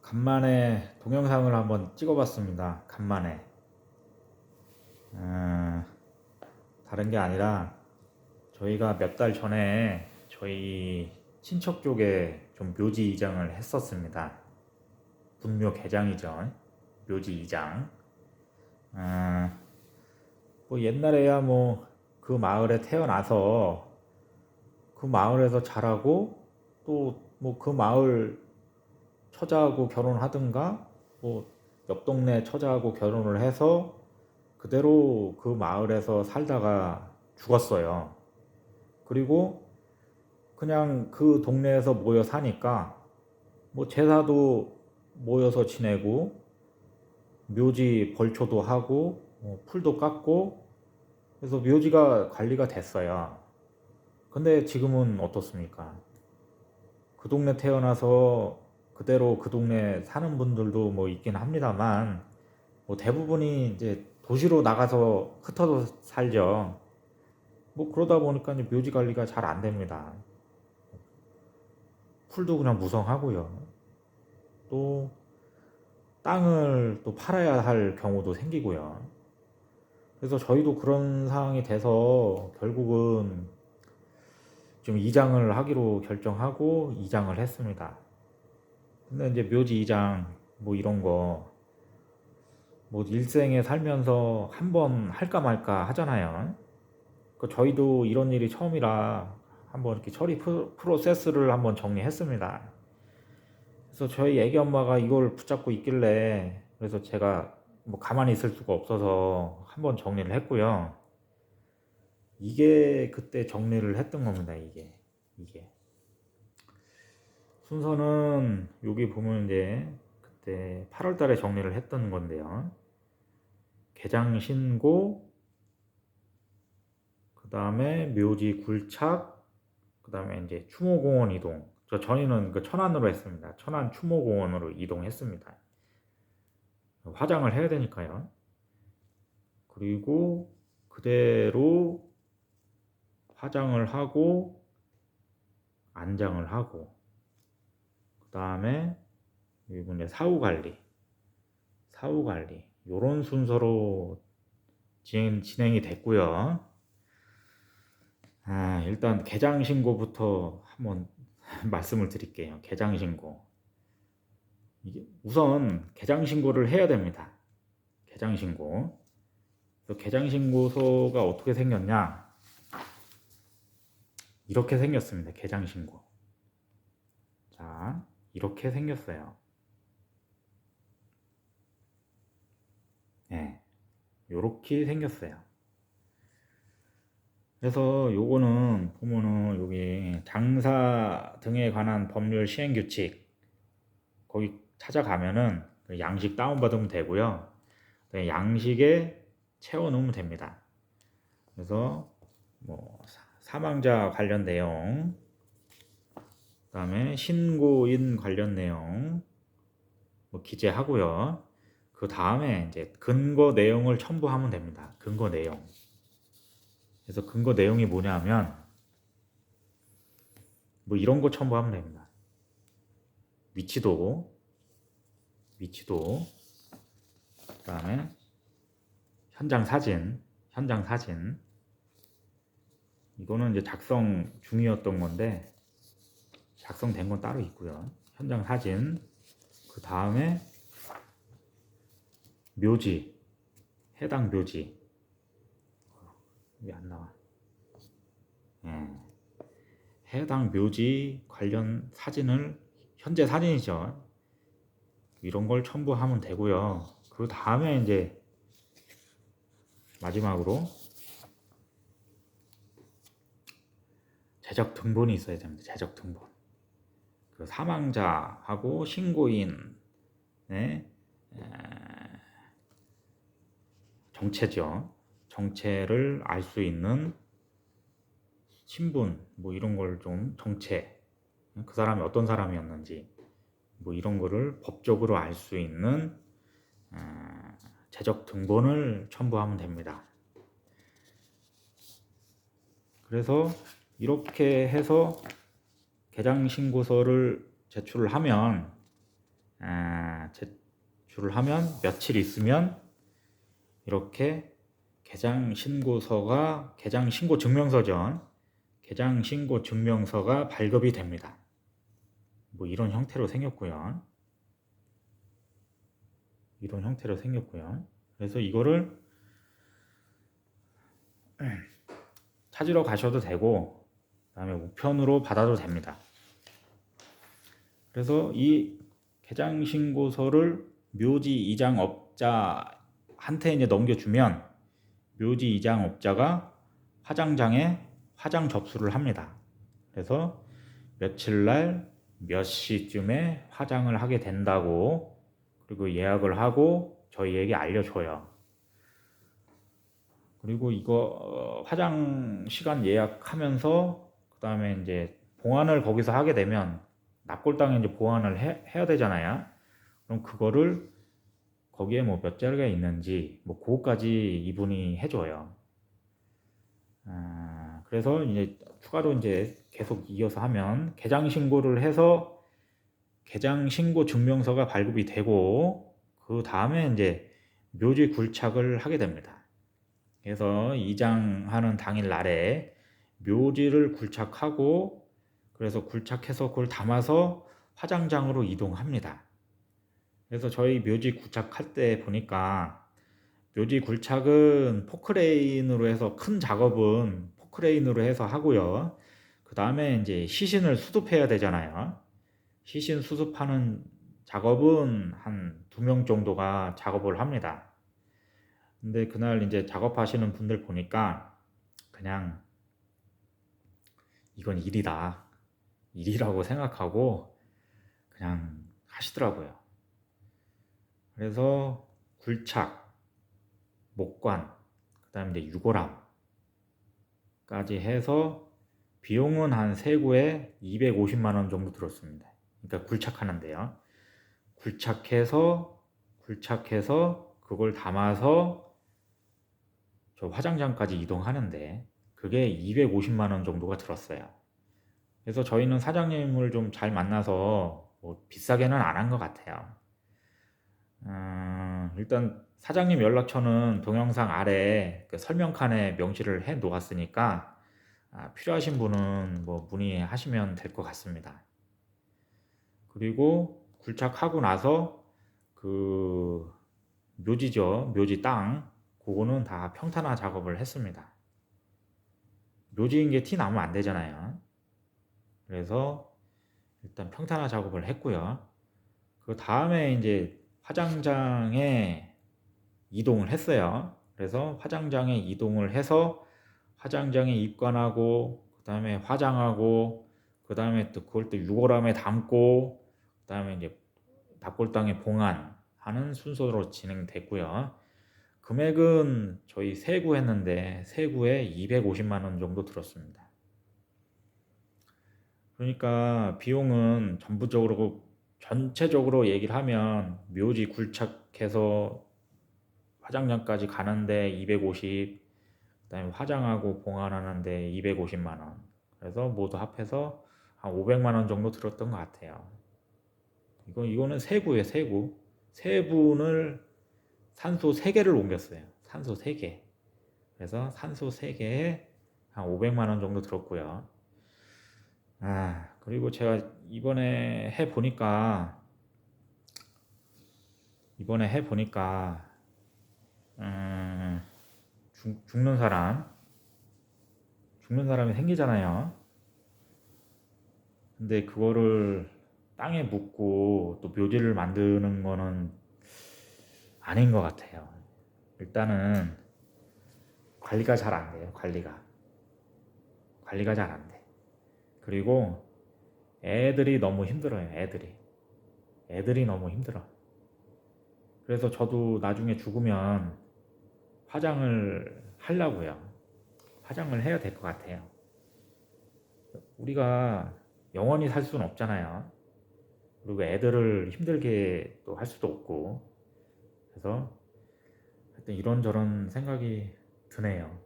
간만에 동영상을 한번 찍어봤습니다. 간만에. 어, 다른 게 아니라 저희가 몇 달 전에 저희 친척 쪽에 좀 묘지 이장을 했었습니다. 분묘 개장이죠. 묘지 이장. 어, 뭐 옛날에야 뭐 그 마을에 태어나서 그 마을에서 자라고 또 뭐 그 마을 처자하고 결혼하든가 뭐 옆 동네 처자하고 결혼을 해서 그대로 그 마을에서 살다가 죽었어요. 그리고 그냥 그 동네에서 모여 사니까 뭐 제사도 모여서 지내고 묘지 벌초도 하고 뭐 풀도 깎고 그래서 묘지가 관리가 됐어요. 근데 지금은 어떻습니까? 그 동네 태어나서 그대로 그 동네 사는 분들도 뭐 있긴 합니다만 뭐 대부분이 이제 도시로 나가서 흩어져 살죠. 뭐 그러다 보니까 이제 묘지 관리가 잘 안 됩니다. 풀도 그냥 무성하고요. 또 땅을 또 팔아야 할 경우도 생기고요. 그래서 저희도 그런 상황이 돼서 결국은 좀 이장을 하기로 결정하고 이장을 했습니다. 근데 이제 묘지 이장 뭐 이런 거 뭐 일생에 살면서 한 번 할까 말까 하잖아요. 그 저희도 이런 일이 처음이라 한번 이렇게 처리 프로세스를 한번 정리했습니다. 그래서 저희 애기 엄마가 이걸 붙잡고 있길래 그래서 제가 뭐 가만히 있을 수가 없어서 한번 정리를 했고요. 이게 그때 정리를 했던 겁니다. 이게 순서는 여기 보면 이제 그때 8월 달에 정리를 했던 건데요. 개장 신고, 그 다음에 묘지 굴착, 그 다음에 이제 추모공원 이동. 저희는 그 천안으로 했습니다. 천안 추모공원으로 이동했습니다. 화장을 해야 되니까요. 그리고 그대로 화장을 하고 안장을 하고 그 다음에 이제 사후 관리 요런 순서로 진행이 됐고요. 일단 개장 신고부터 한번 말씀을 드릴게요. 개장 신고. 이게 우선 개장 신고를 해야 됩니다. 개장 신고. 그래서 개장 신고서가 어떻게 생겼냐? 이렇게 생겼습니다. 개장 신고. 자, 이렇게 생겼어요. 네, 요렇게 생겼어요. 그래서 요거는 보면은 여기 장사 등에 관한 법률 시행 규칙 거기 찾아가면은 그 양식 다운받으면 되고요. 양식에 채워 넣으면 됩니다. 그래서 뭐 사망자 관련 내용, 그다음에 신고인 관련 내용 뭐 기재하고요. 그 다음에 이제 근거 내용을 첨부하면 됩니다. 근거 내용. 그래서 근거 내용이 뭐냐면 뭐 이런 거 첨부하면 됩니다. 위치도, 그다음에 현장 사진. 이거는 이제 작성 중이었던 건데 작성된 건 따로 있고요. 현장 사진. 그 다음에 묘지, 해당 묘지. 왜 안 나와? 예. 해당 묘지 관련 사진을 현재 사진이죠. 이런 걸 첨부하면 되고요. 그 다음에 이제 마지막으로 재적 등본이 있어야 됩니다. 재적 등본. 그 사망자하고 신고인의 정체죠. 정체를 알 수 있는 신분, 뭐 이런 걸 좀 정체, 그 사람이 어떤 사람이었는지, 뭐 이런 거를 법적으로 알 수 있는 재적 등본을 첨부하면 됩니다. 그래서 이렇게 해서 개장 신고서를 제출을 하면 며칠 있으면 이렇게 개장 신고 증명서가 발급이 됩니다. 뭐 이런 형태로 생겼고요. 그래서 이거를 찾으러 가셔도 되고, 그다음에 우편으로 받아도 됩니다. 그래서 이 개장 신고서를 묘지 이장업자한테 이제 넘겨주면 묘지 이장업자가 화장장에 화장 접수를 합니다. 그래서 며칠 날 몇 시쯤에 화장을 하게 된다고, 그리고 예약을 하고 저희에게 알려줘요. 그리고 이거 화장 시간 예약하면서 그 다음에 이제 봉안을 거기서 하게 되면 납골당에 이제 보완을 해야 되잖아요. 그럼 그거를 거기에 뭐 몇 자리가 있는지 뭐 그거까지 이분이 해줘요. 그래서 이제 추가로 이제 계속 이어서 하면 개장 신고를 해서 개장 신고 증명서가 발급이 되고, 그 다음에 이제 묘지 굴착을 하게 됩니다. 그래서 이장하는 당일 날에 묘지를 굴착하고, 그래서 굴착해서 그걸 담아서 화장장으로 이동합니다. 그래서 저희 묘지 굴착할 때 보니까 묘지 굴착은 포크레인으로 해서, 큰 작업은 포크레인으로 해서 하고요. 그 다음에 이제 시신을 수습해야 되잖아요. 시신 수습하는 작업은 한 2명 정도가 작업을 합니다. 근데 그날 이제 작업하시는 분들 보니까 그냥 이건 일이라고 생각하고 그냥 하시더라고요. 그래서 굴착, 목관, 그 다음에 이제 유골함까지 해서 비용은 한 3구에 250만 원 정도 들었습니다. 그러니까 굴착하는데요. 굴착해서 그걸 담아서 저 화장장까지 이동하는데 그게 250만 원 정도가 들었어요. 그래서 저희는 사장님을 좀 잘 만나서 뭐 비싸게는 안 한 것 같아요. 일단 사장님 연락처는 동영상 아래 그 설명칸에 명시를 해 놓았으니까 필요하신 분은 뭐 문의하시면 될 것 같습니다. 그리고 굴착하고 나서 그 묘지 땅, 그거는 다 평탄화 작업을 했습니다. 묘지인 게 티 나면 안 되잖아요. 그래서 일단 평탄화 작업을 했고요. 그 다음에 이제 화장장에 이동을 했어요. 그래서 화장장에 이동을 해서 화장장에 입관하고, 그 다음에 화장하고, 그 다음에 또 그걸 또 유골함에 담고, 그 다음에 이제 납골당에 봉안하는 순서로 진행됐고요. 금액은 저희 3구 했는데 3구에 250만 원 정도 들었습니다. 그러니까 비용은 전체적으로 얘기를 하면 묘지 굴착해서 화장장까지 가는데 250, 그다음에 화장하고 봉안하는데 250만 원. 그래서 모두 합해서 한 500만 원 정도 들었던 것 같아요. 이거는 세구예요, 세구. 세분을 산소 3개를 옮겼어요. 산소 3개. 그래서 산소 3개에 한 500만 원 정도 들었고요. 그리고 제가 이번에 해 보니까 죽는 사람이 생기잖아요. 근데 그거를 땅에 묻고 또 묘지를 만드는 거는 아닌 것 같아요. 일단은 관리가 잘 안 돼요. 관리가 잘 안 돼. 그리고 애들이 너무 힘들어요. 애들이 너무 힘들어. 그래서 저도 나중에 죽으면 화장을 하려고요. 화장을 해야 될 것 같아요. 우리가 영원히 살 수는 없잖아요. 그리고 애들을 힘들게 또 할 수도 없고. 그래서 하여튼 이런저런 생각이 드네요.